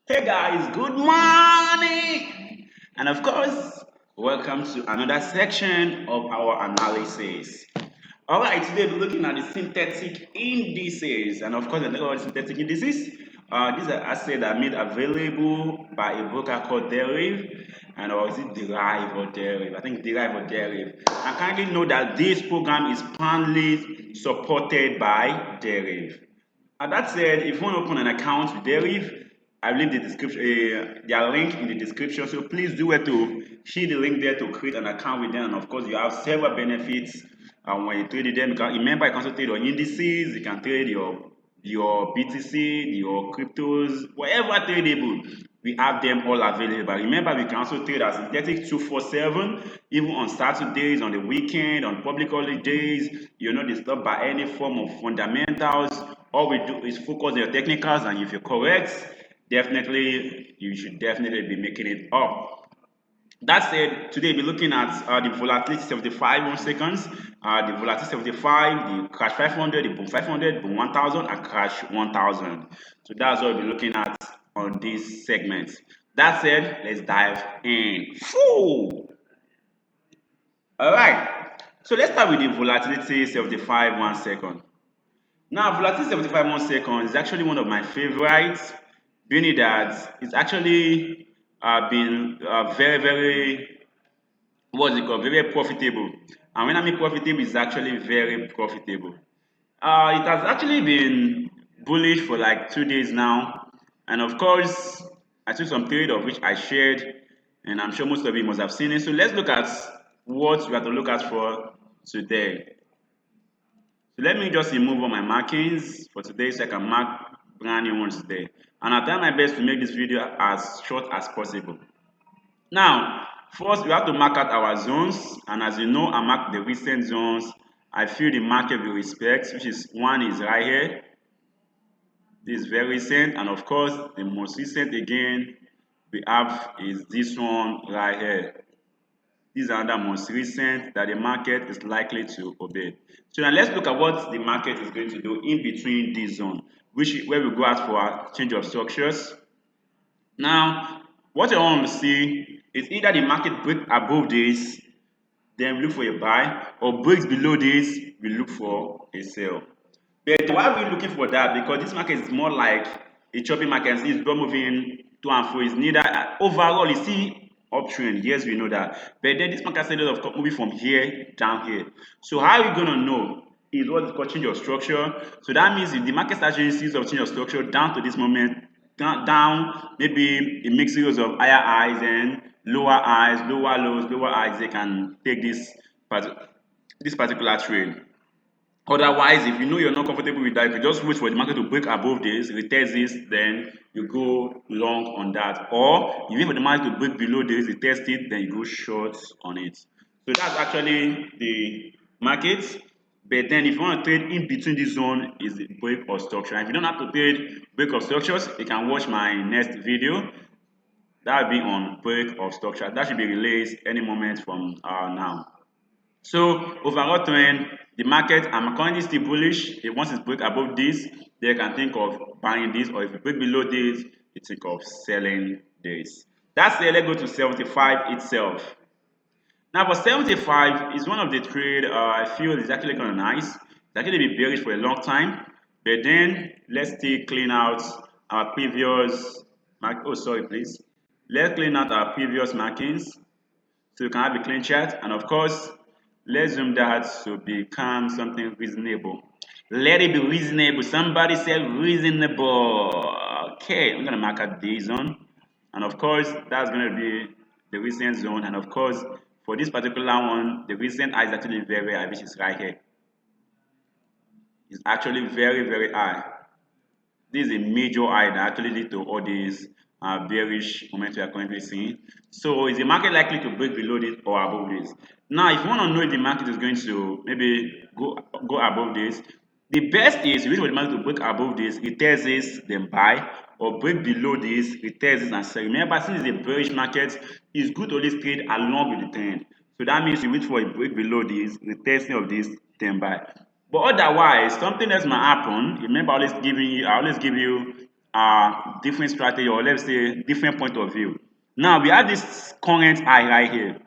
Hey guys, good morning! And of course, welcome to another section of our analysis. Alright, today we're looking at the synthetic indices. And of course, the about synthetic indices. These are assets that are made available by a broker called Deriv. And or is it Derive or Deriv? I think Derive or Deriv. And kindly know that this program is partly supported by Deriv. And that said, if you want to open an account with Deriv, I leave the description, their link in the description. So please do it to hit the link there to create an account with them. And of course, you have several benefits when you trade with them. Because remember, you can also trade on indices. You can trade your BTC, your cryptos, whatever tradable. We have them all available. Remember, we can also trade as synthetic 247, even on Saturdays, on the weekend, on public holidays. You're not disturbed by any form of fundamentals. All we do is focus on your technicals, and if you're correct, definitely you should definitely be making it up. That said, today we're looking at the volatility 75 1 seconds, the volatility 75, the crash 500, the boom 500, boom 1000, and crash 1000. So that's what we're looking at on these segments. That said, let's dive in. Whew. All right. So let's start with the volatility 75 1 second. Now, volatility 75 1 second is actually one of my favorites, being that it's actually been very, what's it called, very profitable. And when I mean profitable, it's actually very profitable. It has actually been bullish for like 2 days now. And of course, I took some trade of which I shared, and I'm sure most of you must have seen it. So let's look at what we have to look at for today. So let me just remove all my markings for today so I can mark brand new ones today. And I'll try my best to make this video as short as possible. Now, first we have to mark out our zones, and as you know, I mark the recent zones. I feel the market will respect, which is one is right here. This is very recent, and of course, the most recent again we have is this one right here. These are the most recent that the market is likely to obey. So now let's look at what the market is going to do in between this zone, where we go out for a change of structures. Now, what I want to see is either the market break above this, then we look for a buy, or breaks below this, we look for a sell. But why are we looking for that? Because this market is more like a chopping market. It's not moving to and fro. It's neither overall. You see uptrend. Yes, we know that. But then this market started of moving from here down here. So how are we gonna know? Is what is called change of structure. So that means if the market starts showing series of change of structure down to this moment, down maybe a mixed series of higher highs and lower highs, lower lows, lower highs, they can take this particular trade. Otherwise, if you know you're not comfortable with that, if you just wait for the market to break above this, retest this, then you go long on that. Or you wait for the market to break below this, retest it, then you go short on it. So that's actually the market. But then if you want to trade in between this zone is the break of structure. And if you don't have to trade break of structures, you can watch my next video. That will be on break of structure. That should be released any moment from now. So overall trend, the market, I'm currently still bullish. If once it break above this, they can think of buying this, or if it break below this, you think of selling this. That's it. Let's go to 75 itself. Now for 75, is one of the trade I feel is actually kind of nice. It's actually been bearish for a long time, but then let's still clean out our previous mark. Oh, sorry, please. Let's clean out our previous markings so you can have a clean chart, and of course let's zoom that to become something reasonable. Let it be reasonable. Somebody said reasonable. Okay, I'm gonna mark out the zone, and of course that's gonna be the recent zone, and of course for this particular one the recent high is actually very high, which is right here. It's actually very high. This is a major high that actually lead to all these bearish momentum we are currently seeing. So is the market likely to break below this or above this? Now, if you want to know if the market is going to maybe go above this, the best is you wait for the market to break above this, retest this, then buy, or break below this, retest this, and sell. Remember, since it's a bearish market, it's good to always trade along with the trend. So that means you wait for a break below this, retesting of this, then buy. But otherwise, something else might happen. Remember, I always give you different strategy, or let's say different point of view. Now we have this current high right here.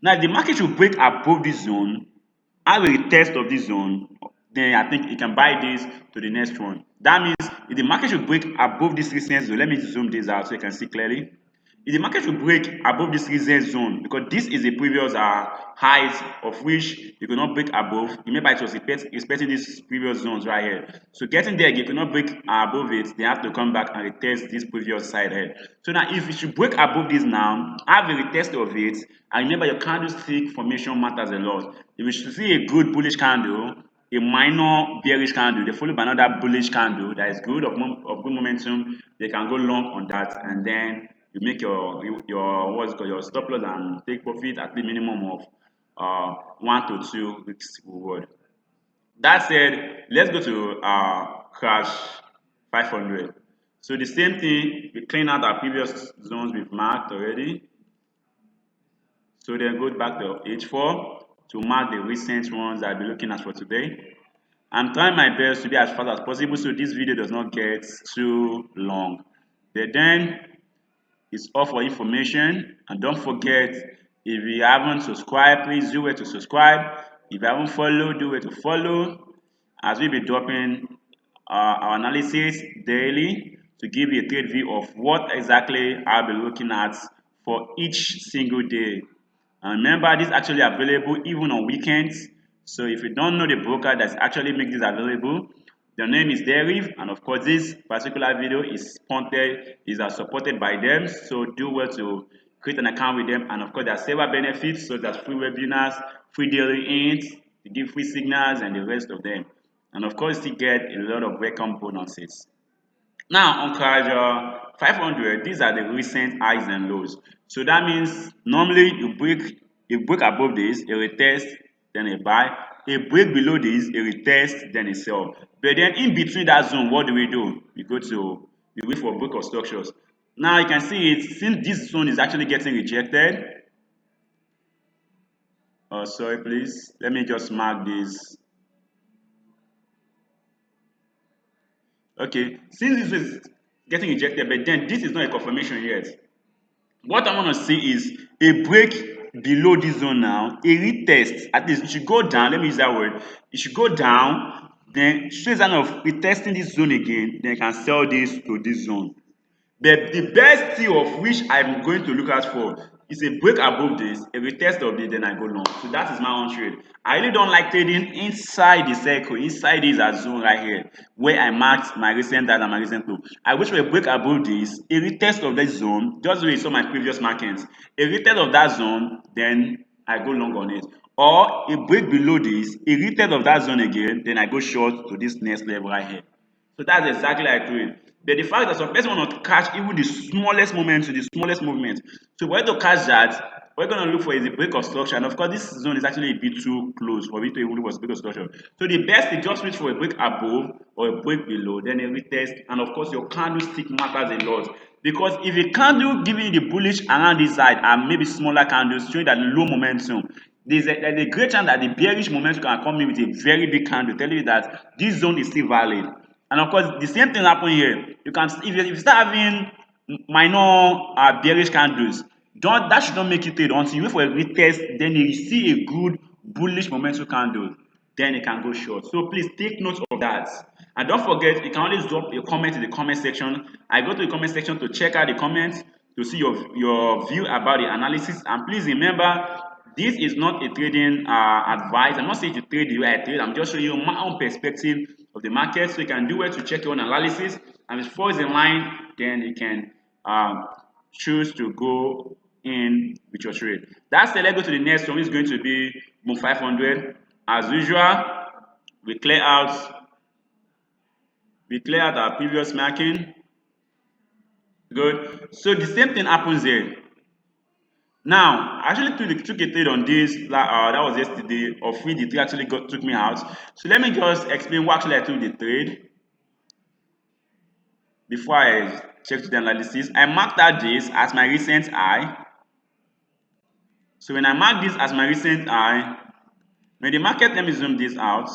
Now if the market should break above this zone, have a retest of this zone, then I think you can buy this to the next one. That means if the market should break above this resistance zone, let me zoom this out so you can see clearly. If the market should break above this resistance zone, because this is a previous height of which you could not break above, remember it was respecting these previous zones right here. So getting there, you cannot break above it, they have to come back and retest this previous side here. So now if you should break above this now, have a retest of it, and remember your candlestick formation matters a lot. If you should see a good bullish candle, a minor bearish candle, they followed by another bullish candle that is good of good momentum, they can go long on that, and then you make your what's called your stop loss and take profit at the minimum of 1 to 2 weeks reward. That said, let's go to crash 500. So the same thing, we clean out our previous zones we've marked already. So then go back to H4 to mark the recent ones I'll be looking at for today. I'm trying my best to be as fast as possible so this video does not get too long. But then it's all for information, and don't forget, if you haven't subscribed, please do it to subscribe. If you haven't followed, do it to follow, as we'll be dropping our analysis daily to give you a trade view of what exactly I'll be looking at for each single day. And remember, this is actually available even on weekends. So if you don't know the broker that's actually make this available, their name is Deriv, and of course this particular video is sponsored, is supported by them. So do well to create an account with them, and of course there are several benefits such as free webinars, free daily hints, they give free signals, and the rest of them. And of course you get a lot of welcome bonuses. Now on Crash 500, these are the recent highs and lows. So that means normally you break above this, a retest, then a buy. A break below this, a retest, then a sell. But then in between that zone, what do? We wait for break of structures. Now you can see it, since this zone is actually getting rejected. Oh, sorry, please. Let me just mark this. Okay, since this is getting rejected, but then this is not a confirmation yet. What I want to see is a break below this zone now, a retest. At least it should go down. Let me use that word. It should go down, then show sign of retesting this zone again, then I can sell this to this zone. But the best thing of which I'm going to look out for is a break above this, a retest of this, then I go long. So that is my own trade. I really don't like trading inside the circle, inside this zone right here, where I marked my recent high and my recent low. I wish for a break above this, a retest of this zone, just the way you saw my previous markings. A retest of that zone, then I go long on it. Or a break below this, a retest of that zone again, then I go short to this next level right here. So that's exactly how I do it. But the fact that some person want to catch even the smallest moment to the smallest movement. So we're to catch that, we're going to look for is a break of structure. And of course, this zone is actually a bit too close for me to even look for a break of structure. So the best is just wait for a break above or a break below, then a retest. And of course, your candlestick matters a lot. Because if a candle giving you the bullish around this side and maybe smaller candles showing that low momentum, there's a great chance that the bearish momentum can come in with a very big candle telling you that this zone is still valid. And of course, the same thing happen here. You can if you start having minor bearish candles, don't that should not make you trade until you wait for a retest, then you see a good bullish momentum candle, then it can go short. So please take note of that. And don't forget, you can always drop a comment in the comment section. I go to the comment section to check out the comments to see your view about the analysis. And please remember, this is not a trading advice. I'm not saying to trade the way I trade. I'm just showing you my own perspective of the market, so you can do it to check your own analysis. And if it falls in line, then you can choose to go in with your trade. That's the let's go to the next one. It's going to be Boom 500. As usual, we clear out our previous marking. Good. So the same thing happens here. Now, I actually took a trade on this. That was yesterday. Of which the trade actually took me out. So let me just explain what actually I took the trade before I checked the analysis. I marked out this as my recent high. So when I mark this as my recent high, when the market, let me zoom this out.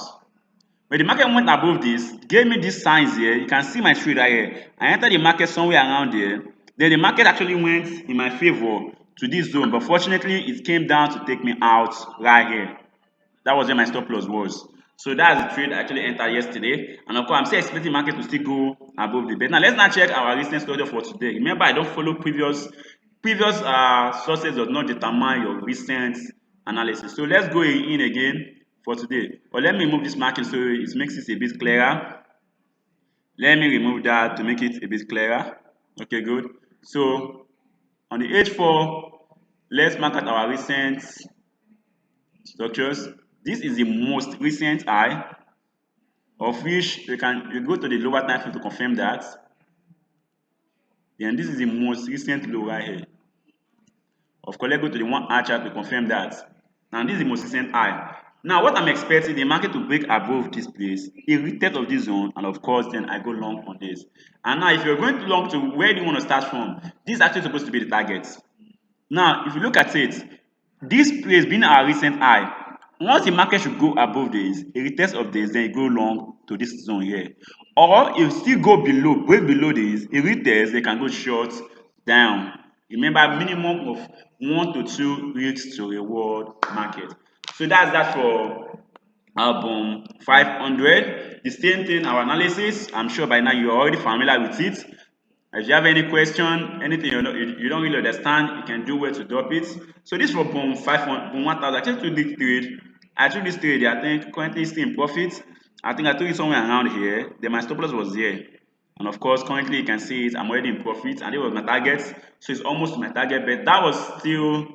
When the market went above this, gave me these signs here. You can see my trade right here. I entered the market somewhere around there. Then the market actually went in my favor to this zone, but fortunately, it came down to take me out right here. That was where my stop loss was. So that's the trade I actually entered yesterday. And of course, I'm still expecting market to still go above the bet. Now let's now check our recent structure for today. Remember, I don't follow previous sources does not determine your recent analysis. So let's go in again for today. But let me remove this marking so it makes it a bit clearer. Let me remove that to make it a bit clearer. Okay, good. So on the H4, let's mark out our recent structures. This is the most recent high, of which you go to the lower time frame to confirm that. Then this is the most recent low right here. Of course, let's go to the 1 hour chart to confirm that. Now this is the most recent high. Now what I'm expecting the market to break above this place, a retest of this zone, and of course then I go long on this. And now if you're going long to where do you want to start from? This is actually supposed to be the target. Now if you look at it, this place being our recent high, once the market should go above this, a retest of this, then you go long to this zone here. Or if still go below, break below this, a retest, they can go short down. Remember, minimum of 1 to 2 weeks to reward market. So that's that for album 500. The same thing, our analysis. I'm sure by now you're already familiar with it. If you have any question, anything you don't really understand, you can do where to drop it. So this for boom 500, boom 1000. I just took this trade. I took this trade. I think currently still in profit. I think I took it somewhere around here. Then my stop loss was here. And of course, currently you can see it. I'm already in profit, and it was my target. So it's almost my target, but that was still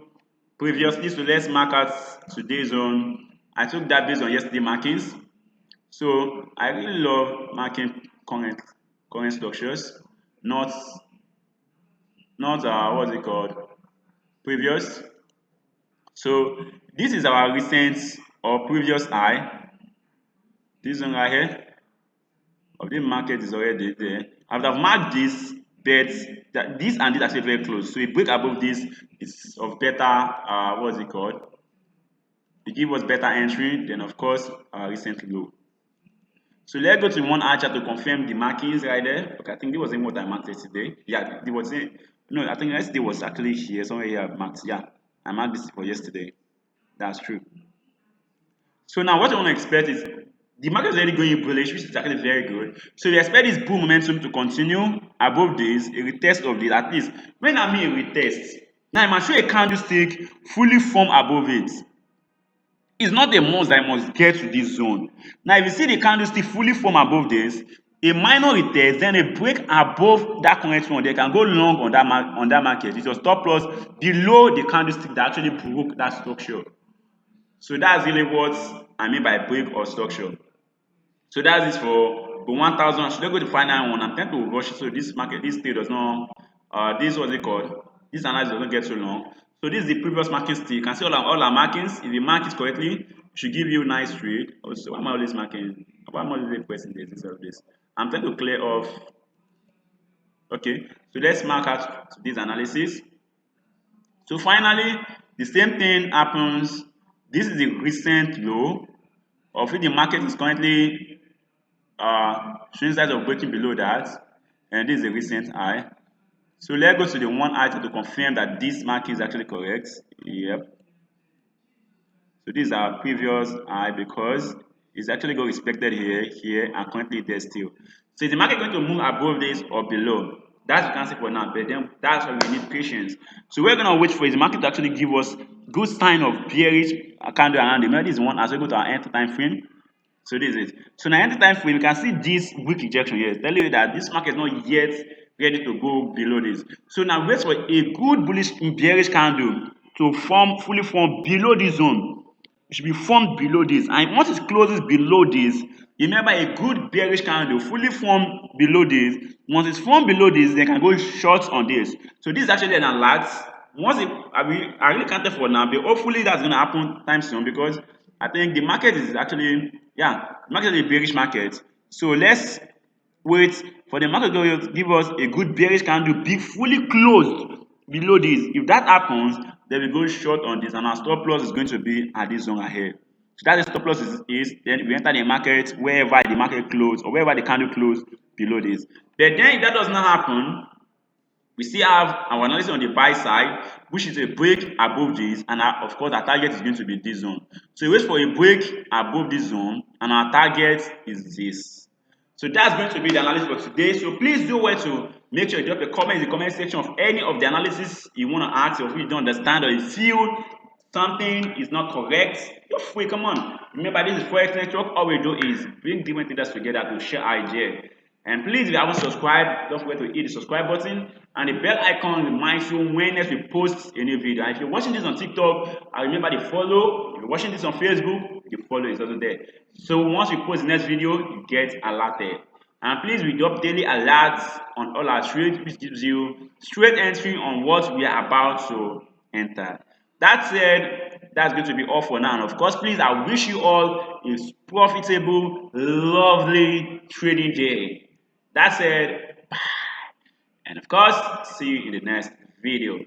previously. So let's mark out today's zone. I took that based on yesterday markings. So I really love marking current structures, not what's it called, previous. So this is our recent or previous high. This one right here of the market is already there. After I've marked this, but this and this are actually very close. So a break above this is of better what's it called? It gives us better entry than of course our recent low. So let's go to 1 hour chart to confirm the markings right there. Okay, I think this was what I marked yesterday. Yeah, it was no, I think yesterday was actually here, somewhere here I marked. Yeah, I marked this for yesterday. That's true. So now what you want to expect is the market is already going bullish, which is actually very good. So you expect this bull momentum to continue above this, a retest of this, at least. When I mean a retest, now I must show a candlestick fully form above it. It's not a must that I must get to this zone. Now, if you see the candlestick fully form above this, a minor retest, then a break above that correct one, they can go long on that market. It's your stop loss below the candlestick that actually broke that structure. So that's really what I mean by break or structure. So that's it for 1000. Should I go to the final one? I'm trying to rush it so this market, this trade does not, this what's it called? This analysis doesn't get so long. So this is the previous marking still. You can see all our markings. If you mark it correctly, it should give you a nice trade. Also, why am I always marking? Why am I always pressing this instead of this? I'm trying to clear off. Okay, so let's mark out this analysis. So finally, the same thing happens. This is the recent low of it. The market is currently showing signs of breaking below that, and this is a recent high. So let's go to the 1 hour to confirm that this marking is actually correct. Yep. So this is our previous high because it's actually got respected here, and currently there still. So is the market going to move above this or below? That's the answer for now, but then that's why we need patience. So we're gonna wait for the market to actually give us good sign of bearish candle around the middle. This one as we go to our end time frame. So this is it. So now end time frame, you can see this weak rejection here, telling you that this market is not yet ready to go below this. So now wait for a good bullish bearish candle to fully form below this zone. It should be formed below this, and once it closes below this, remember a good bearish candle fully formed below this. Once it's formed below this, they can go short on this. So this is actually an alert. Once I really can't tell for now, but hopefully that's going to happen time soon because I think the market is actually, yeah, the market is a bearish market. So let's wait for the market to give us a good bearish candle, be fully closed below this. If that happens, then we go short on this, and our stop loss is going to be at this zone ahead. So that is stop loss is then we enter the market wherever the market close or wherever the candle close below this. But then if that does not happen, we still have our analysis on the buy side, which is a break above this, and of course our target is going to be this zone. So we wait for a break above this zone, and our target is this. So that's going to be the analysis for today. So please do well to make sure you drop a comment in the comment section of any of the analysis you want to ask, or if you don't understand or you feel something is not correct, you're free. Come on. Remember, this is Forex Network. All we do is bring different traders together to share ideas. And please, if you haven't subscribed, don't forget to hit the subscribe button, and the bell icon reminds you when next we post a new video. And if you're watching this on TikTok, remember the follow. If you're watching this on Facebook, the follow is also there. So once we post the next video, you get alerted. And please, we drop daily alerts on all our trades, which gives you straight entry on what we are about to enter. That said, that's going to be all for now. And of course, please, I wish you all a profitable, lovely trading day. That said, bye. And of course, see you in the next video.